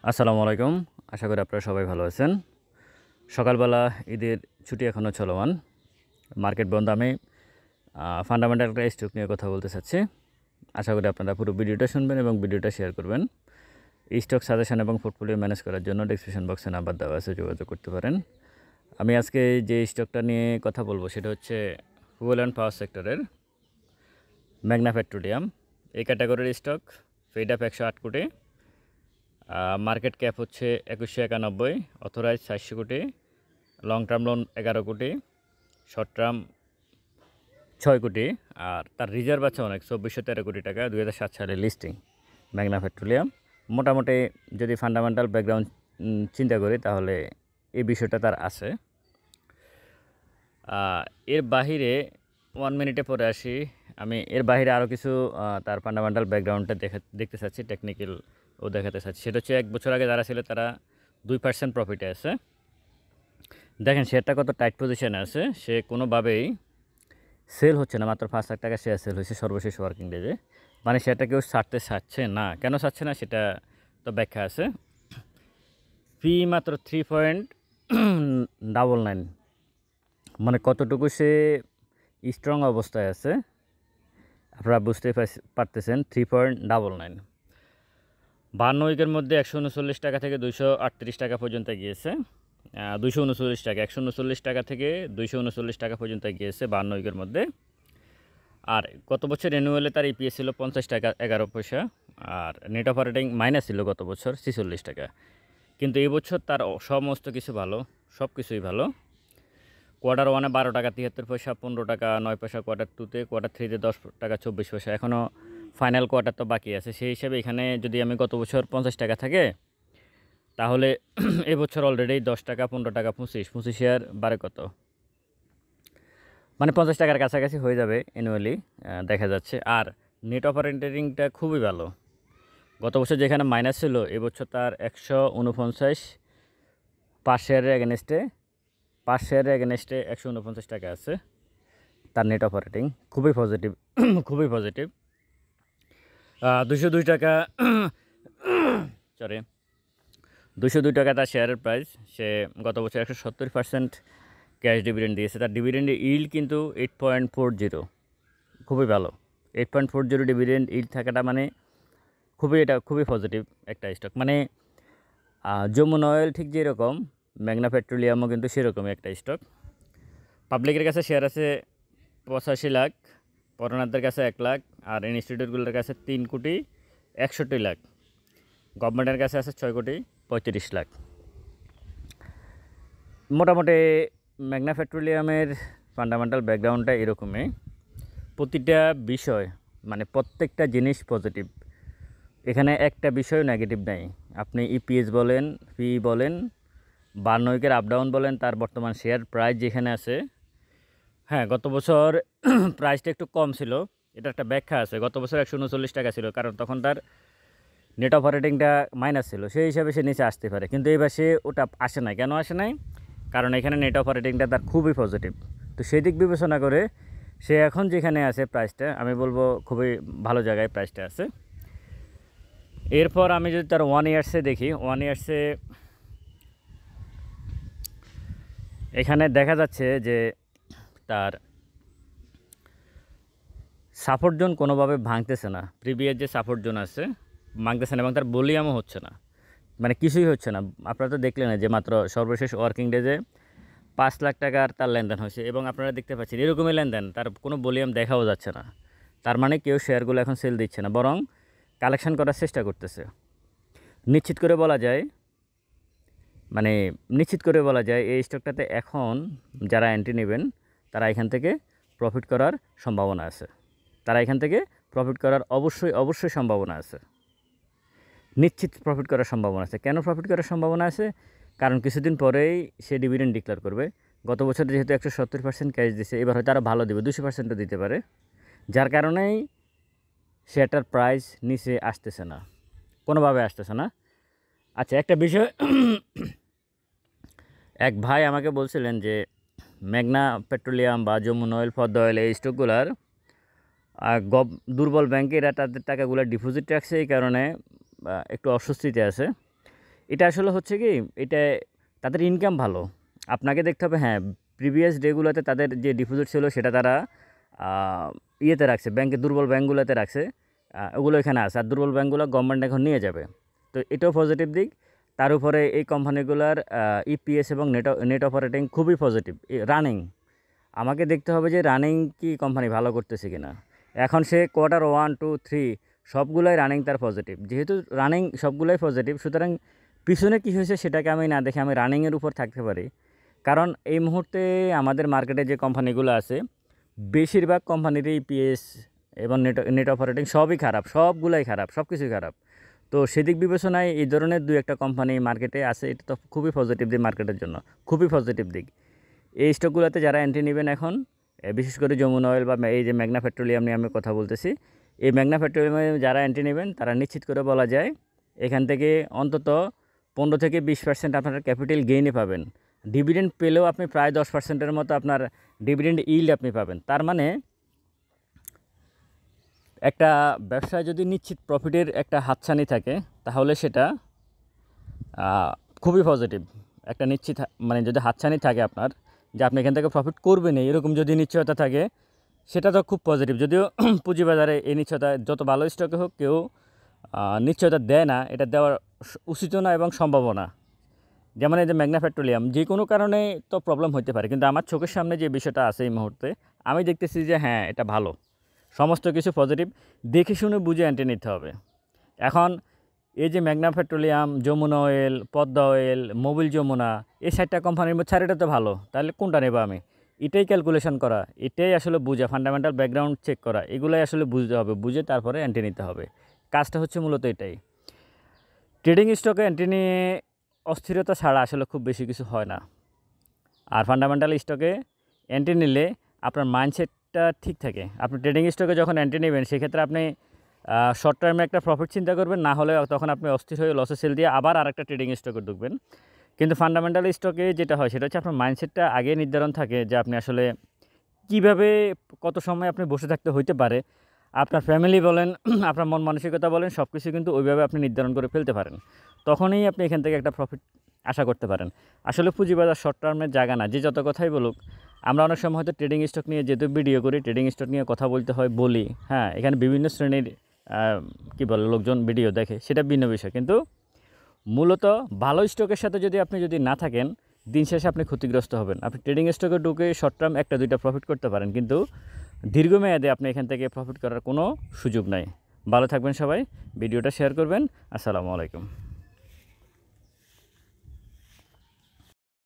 আসসালামু আলাইকুম। আশা করি আপনারা সবাই ভালো আছেন। সকালবেলা ঈদের ছুটি এখনও চলমান। মার্কেট বন্ধ। আমি ফান্ডামেন্টাল একটা স্টক নিয়ে কথা বলতে চাচ্ছি। আশা করি আপনারা পুরো ভিডিওটা শুনবেন এবং ভিডিওটা শেয়ার করবেন। স্টক সাজেশন এবং পোর্টফোলিও ম্যানেজ করার জন্য ডেসক্রিপশন বক্সে নাম্বার দেওয়া আছে, যোগাযোগ করতে পারেন। আমি আজকে যে স্টকটা নিয়ে কথা বলবো সেটা হচ্ছে ফুয়েল অ্যান্ড পাওয়ার সেক্টরের মেঘনা পেট্রোলিয়াম। এই ক্যাটাগরির স্টক, ফেড আপ 108 কোটি, মার্কেট ক্যাপ হচ্ছে 2191, অথরাইজ 400 কোটি, লং টার্ম লোন 11 কোটি, শর্ট টার্ম 6 কোটি, আর তার রিজার্ভ আছে অনেক, 2413 কোটি টাকা। 2007 সালে লিস্টিং মেঘনা পেট্রোলিয়াম। মোটামুটি যদি ফান্ডামেন্টাল ব্যাকগ্রাউন্ড চিন্তা করি তাহলে এই বিষয়টা তার আছে। এর বাহিরে 1 মিনিটে পরে আসি। আমি এর বাহিরে আরও কিছু তার ফান্ডামেন্টাল ব্যাকগ্রাউন্ডটা দেখতে চাচ্ছি, টেকনিক্যাল ও দেখাতে চাচ্ছি। সেটা হচ্ছে 1 বছর আগে যারা ছিল তারা 2% প্রফিটে আছে। দেখেন শেয়ারটা কত টাইট পজিশনে আছে। সে কোনোভাবেই সেল হচ্ছে না, মাত্র 5 লাখ টাকা শেয়ার সেল হয়েছে সর্বশেষ ওয়ার্কিং ডেজে। মানে শেয়ারটা কেউ ছাড়তে চাচ্ছে না। কেন চাচ্ছে না সেটা তো ব্যাখ্যা আছে। পি মাত্র 3.99, মানে কতটুকু সে স্ট্রং অবস্থায় আছে আপনারা বুঝতে পারতেছেন। 3.99 52 উইকের মধ্যে 139 টাকা থেকে 238 টাকা পর্যন্ত গিয়েছে। 239 টাকা, 139 টাকা থেকে 239 টাকা পর্যন্ত গিয়েছে 52 উইকের মধ্যে। আর গত বছর রেনুয়ালে তার ইপিএস ছিল 50 টাকা 11 পয়সা, আর নেট অপারেটিং মাইনাস ছিল গত বছর 46 টাকা। কিন্তু এই বছর তার সমস্ত কিছু ভালো, সব কিছুই ভালো। কোয়ার্টার 1-এ 12 টাকা 73 পয়সা, 15 টাকা 9 পয়সা কোয়ার্টার 2-তে, কোয়ার্টার 3-তে 10 টাকা 24 পয়সা। এখনও ফাইনাল কোয়ার্টার তো বাকি আছে। সেই হিসাবে এখানে যদি আমি গত বছর 50 টাকা থাকে তাহলে এবছর অলরেডি 10 টাকা 15 টাকা 25 শেয়ার বাড়ে কত, মানে 50 টাকার কাছাকাছি হয়ে যাবে অ্যানুয়ালি দেখা যাচ্ছে। আর নেট অপারেটিংটা খুবই ভালো। গত বছর যেখানে মাইনাস ছিল এবছর তার 149 পার শেয়ারের এগেনস্টে 149 টাকা আছে তার নেট অপারেটিং। খুবই পজিটিভ, খুবই পজিটিভ। 202 টাকা সরি 202 টাকা তার শেয়ারের প্রাইস। সে গত বছর 170% ক্যাশ ডিভিডেন্ড দিয়েছে। তার ডিভিডেন্ডের ইল্ড কিন্তু 8.40, খুবই ভালো। 8.40 ডিভিডেন্ড ইল্ড থাকাটা মানে এটা খুবই পজিটিভ একটা স্টক। মানে যমুনা অয়েল ঠিক যেরকম, মেঘনা পেট্রোলিয়ামও কিন্তু সেরকমই একটা স্টক। পাবলিকের কাছে শেয়ার আছে 85 লাখ, পরনারদের কাছে 1 লাখ, আর ইনস্টিটিউটগুলোর কাছে 3.61 লাখ, গভর্নমেন্টের কাছে আছে 6.35 লাখ। মোটামুটি মেঘনা পেট্রোলিয়ামের ফান্ডামেন্টাল ব্যাকগ্রাউন্ডটা এরকমই। প্রতিটা বিষয়, মানে প্রত্যেকটা জিনিস পজিটিভ। এখানে একটা বিষয় নেগেটিভ নাই। আপনি ইপিএস বলেন, পি বলেন, 52 উইকের আপ ডাউন বলেন, তার বর্তমান শেয়ার প্রাইস যেখানে আছে। হ্যাঁ, গত বছর প্রাইসটা একটু কম ছিল, এটা একটা ব্যাখ্যা আছে। গত বছর 139 টাকা ছিল, কারণ তখন তার নেট অপারেটিংটা মাইনাস ছিল, সেই হিসাবে সে নিচে আসতে পারে। কিন্তু এবার সে ওটা আসে নাই। কেন আসে নাই? কারণ এখানে নেট অপারেটিংটা তার খুবই পজিটিভ। তো সেই দিক বিবেচনা করে সে এখন যেখানে আছে প্রাইসটা, আমি বলবো খুবই ভালো জায়গায় প্রাইসটা আছে। এরপর আমি যদি তার 1 ইয়ার্সে দেখি, 1 ইয়ার্সে এখানে দেখা যাচ্ছে যে তার সাপোর্ট জোন কোনোভাবে ভাঙতেছে না। প্রিভিয়াস যে সাপোর্ট জোন আছে ভাঙতেছে না, এবং তার ভলিউমও হচ্ছে না, মানে কিছুই হচ্ছে না। আপনারা তো দেখলেন যে মাত্র সর্বশেষ ওয়ার্কিং ডেজে 5 লাখ টাকার তার লেনদেন হয়েছে, এবং আপনারা দেখতে পাচ্ছেন এরকমই লেনদেন, তার কোনো ভলিউম দেখাও যাচ্ছে না। তার মানে কেউ শেয়ারগুলো এখন সেল দিচ্ছে না, বরং কালেকশন করার চেষ্টা করতেছে। নিশ্চিত করে বলা যায়, এই স্টকটাতে এখন যারা এন্ট্রি নেবেন তারা এখান থেকে প্রফিট করার সম্ভাবনা আছে। অবশ্যই সম্ভাবনা আছে। নিশ্চিত প্রফিট করার সম্ভাবনা আছে। কেন প্রফিট করার সম্ভাবনা আছে? কারণ কিছুদিন পরেই সে ডিভিডেন্ড ডিক্লেয়ার করবে। গত বছর যেহেতু 170% ক্যাশ দিছে, এবার হয়তো আরও ভালো দেবে, 200%ও দিতে পারে। যার কারণেই শেয়ারটার প্রাইস নিচে আসতেছে না, কোনোভাবে আসতেছে না। আচ্ছা, একটা বিষয় এক ভাই আমাকে বলছিলেন যে মেঘনা পেট্রোলিয়াম বা যমুনা অয়েল, পদ্মা অয়েল, এই স্টকগুলার দুর্বল ব্যাংকেরা তাদের টাকাগুলো ডিপোজিট রাখছে, এই কারণে একটু অস্বস্তিতে আছে। এটা আসলে হচ্ছে কি, এটা তাদের ইনকাম ভালো। আপনাকে দেখতে হবে হ্যাঁ, প্রিভিয়াস ডেগুলোতে তাদের যে ডিপোজিট ছিল সেটা তারা ইয়েতে রাখছে, ব্যাংকে দুর্বল ব্যাংকগুলোতে রাখছে, ওগুলো এখানে আছে। আর দুর্বল ব্যাংকগুলো গভর্নমেন্ট এখন নিয়ে যাবে। তো এটাও পজিটিভ দিক। তার উপরে এই কোম্পানিগুলোর ইপিএস এবং নেট অপারেটিং খুবই পজিটিভ। রানিং, আমাকে দেখতে হবে যে রানিং কি কোম্পানি ভালো করতেছে কিনা। এখন সে কোয়ার্টার 1, 2, 3 সবগুলোই রানিং তার পজিটিভ। যেহেতু রানিং সবগুলোই পজিটিভ, সুতরাং পিছনে কী হয়েছে সেটাকে আমি না দেখে আমি রানিংয়ের উপর থাকতে পারি। কারণ এই মুহূর্তে আমাদের মার্কেটে যে কোম্পানিগুলো আছে বেশিরভাগ কোম্পানিরই ইপিএস এবং নেট অপারেটিং সবই খারাপ, সবগুলাই খারাপ, সব কিছুই খারাপ। তো সেদিক বিবেচনায় এই ধরনের 2-1টা কোম্পানি মার্কেটে আছে, এটা তো খুবই পজিটিভ দিক মার্কেটের জন্য, খুবই পজিটিভ দিক। এই স্টকগুলোতে যারা এন্ট্রি নেবেন এখন, বিশেষ করে যমুনা অয়েল বা এই যে মেঘনা পেট্রোলিয়াম নিয়ে আমি কথা বলতেছি, এই মেঘনা পেট্রোলিয়ামে যারা এন্ট্রি নেবেন তারা নিশ্চিত করে বলা যায় এখান থেকে অন্তত 15-20% আপনারা ক্যাপিটাল গেইনে পাবেন। ডিভিডেন্ড পেলেও আপনি প্রায় 10%-এর মতো আপনার ডিভিডেন্ড ইল্ড আপনি পাবেন। তার মানে একটা ব্যবসায় যদি নিশ্চিত প্রফিটের একটা হাতছানি থাকে তাহলে সেটা খুবই পজিটিভ। একটা নিশ্চিত মানে যদি হাতছানি থাকে আপনার, যে আপনি এখান থেকে প্রফিট করবেন এরকম যদি নিশ্চয়তা থাকে, সেটা তো খুব পজিটিভ। যদিও পুঁজিবাজারে এই নিশ্চয়তা যত ভালো স্টকে হোক কেউ নিশ্চয়তা দেয় না, এটা দেওয়ার উচিত না এবং সম্ভাবনা না। যেমন এই যে মেঘনা পেট্রোলিয়াম, যে কোনো কারণে তো প্রবলেম হতে পারে, কিন্তু আমার চোখের সামনে যে বিষয়টা আছে এই মুহূর্তে আমি দেখতেছি যে হ্যাঁ এটা ভালো, সমস্ত কিছু পজিটিভ, দেখে শুনে বুঝে এন্ট্রি নিতে হবে। এখন এই যে মেঘনা petroleum, Jamuna oil, Padma oil, Mobil Jamuna, এই 4টা কোম্পানির মধ্যে 4টা তো ভালো, তাহলে কোনটা নেব আমি? এটাই ক্যালকুলেশন করা, এটাই আসলে বুঝা, ফান্ডামেন্টাল ব্যাকগ্রাউন্ড চেক করা, এগুলাই আসলে বুঝতে হবে, বুঝে তারপরে এন্ট্রি নিতে হবে। কাজটা হচ্ছে মূলত এটাই। ট্রেডিং স্টকে এন্ট্রি নিয়ে অস্থিরতা ছাড়া আসলে খুব বেশি কিছু হয় না। আর ফান্ডামেন্টাল স্টকে এন্ট্রি নিলে আপনার মাইন্ডসেটটা ঠিক থাকে। আপনি ট্রেডিং স্টকে যখন এন্ট্রি নেবেন সেক্ষেত্রে আপনি শর্ট টার্মে একটা প্রফিট চিন্তা করবেন, না হলে তখন আপনি অস্থির হয়ে লসে সেল দিয়ে আবার আরেকটা ট্রেডিং স্টকে ঢুকবেন। কিন্তু ফান্ডামেন্টাল স্টকে যেটা হয় সেটা হচ্ছে আপনার মাইন্ডসেটটা আগে নির্ধারণ থাকে যে আপনি আসলে কীভাবে কত সময় আপনি বসে থাকতে হইতে পারে। আপনার ফ্যামিলি বলেন, আপনার মন মানসিকতা বলেন, সব কিছু কিন্তু ওইভাবে আপনি নির্ধারণ করে ফেলতে পারেন। তখনই আপনি এখান থেকে একটা প্রফিট আশা করতে পারেন। আসলে পুঁজিবাজার শর্ট টার্মের জায়গা না, যে যত কথাই বলুক। আমরা অনেক সময় হয়তো ট্রেডিং স্টক নিয়ে যেহেতু ভিডিও করি, ট্রেডিং স্টক নিয়ে কথা বলতে হয় বলি, হ্যাঁ, এখানে বিভিন্ন শ্রেণীর কী বলে লোকজন ভিডিও দেখে, সেটা ভিন্ন বিষয়। কিন্তু মূলত ভালো স্টকের সাথে যদি না থাকেন, দিন শেষে আপনি ক্ষতিগ্রস্ত হবেন। আপনি ট্রেডিং স্টকে ঢুকে শর্ট টার্ম 1-2টা প্রফিট করতে পারেন, কিন্তু দীর্ঘমেয়াদে আপনি এখান থেকে প্রফিট করার কোনো সুযোগ নাই। ভালো থাকবেন সবাই, ভিডিওটা শেয়ার করবেন। আসসালামু আলাইকুম।